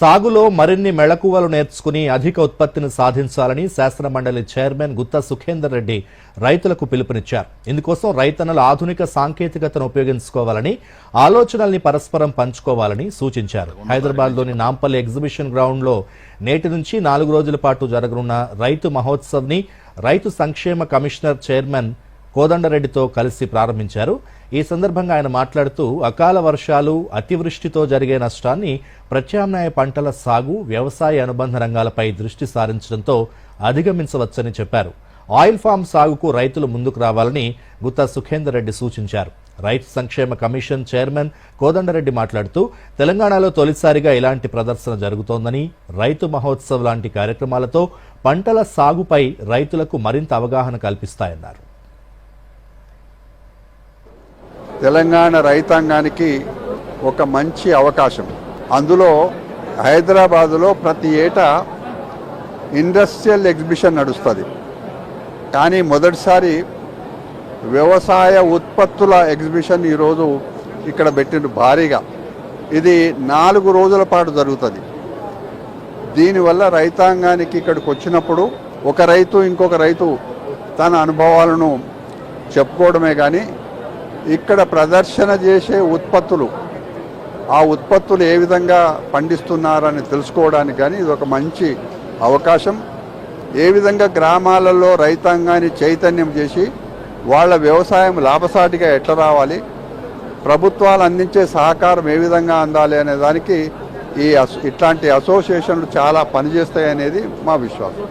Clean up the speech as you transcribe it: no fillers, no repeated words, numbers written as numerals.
సాగులో మరిన్ని మెళకువలు నేర్చుకుని అధిక ఉత్పత్తిని సాధించాలని శాసనమండలి చైర్మన్ గుత్తా సుఖేందర్ రెడ్డి రైతులకు పిలుపునిచ్చారు. ఇందుకోసం రైతన్నలు ఆధునిక సాంకేతికతను ఉపయోగించుకోవాలని, ఆలోచనల్ని పరస్పరం పంచుకోవాలని సూచించారు. హైదరాబాద్లోని నాంపల్లి ఎగ్జిబిషన్ గ్రౌండ్లో నేటి నుంచి 4 రోజుల పాటు జరగనున్న రైతు మహోత్సవ్ని రైతు సంక్షేమ కమిషనర్ చైర్మన్ కోదండరెడ్డితో కలిసి ప్రారంభించారు. ఈ సందర్భంగా ఆయన మాట్లాడుతూ అకాల వర్షాలు, అతివృష్టితో జరిగే నష్టాన్ని ప్రత్యామ్నాయ పంటల సాగు, వ్యవసాయ అనుబంధ రంగాలపై దృష్టి సారించడంతో అధిగమించవచ్చని చెప్పారు. ఆయిల్ ఫామ్ సాగుకు రైతులు ముందుకు రావాలని గుత్తా సుఖేందర్ రెడ్డి సూచించారు. రైతు సంక్షేమ కమిషన్ చైర్మన్ కోదండరెడ్డి మాట్లాడుతూ తెలంగాణలో తొలిసారిగా ఇలాంటి ప్రదర్శన జరుగుతోందని, రైతు మహోత్సవ్ లాంటి కార్యక్రమాలతో పంటల సాగుపై రైతులకు మరింత అవగాహన కల్పిస్తాయన్నారు. తెలంగాణ రైతాంగానికి ఒక మంచి అవకాశం. అందులో హైదరాబాదులో ప్రతి ఏటా ఇండస్ట్రియల్ ఎగ్జిబిషన్ నడుస్తుంది. కానీ మొదటిసారి వ్యవసాయ ఉత్పత్తుల ఎగ్జిబిషన్ ఈరోజు ఇక్కడ పెట్టిన భారీగా. ఇది 4 రోజుల పాటు జరుగుతుంది. దీనివల్ల రైతాంగానికి ఇక్కడికి వచ్చినప్పుడు ఒక రైతు ఇంకొక రైతు తన అనుభవాలను చెప్పుకోవడమే కానీ ఇక్కడ ప్రదర్శన చేసే ఉత్పత్తులు, ఆ ఉత్పత్తులు ఏ విధంగా పండిస్తున్నారని తెలుసుకోవడానికి కానీ ఇది ఒక మంచి అవకాశం. ఏ విధంగా గ్రామాలలో రైతాంగాన్ని చైతన్యం చేసి వాళ్ళ వ్యవసాయం లాభసాటిగా ఎట్లా రావాలి, ప్రభుత్వాలు అందించే సహకారం ఏ విధంగా అందాలి అనే దానికి ఇట్లాంటి అసోసియేషన్లు చాలా పనిచేస్తాయనేది మా విశ్వాసం.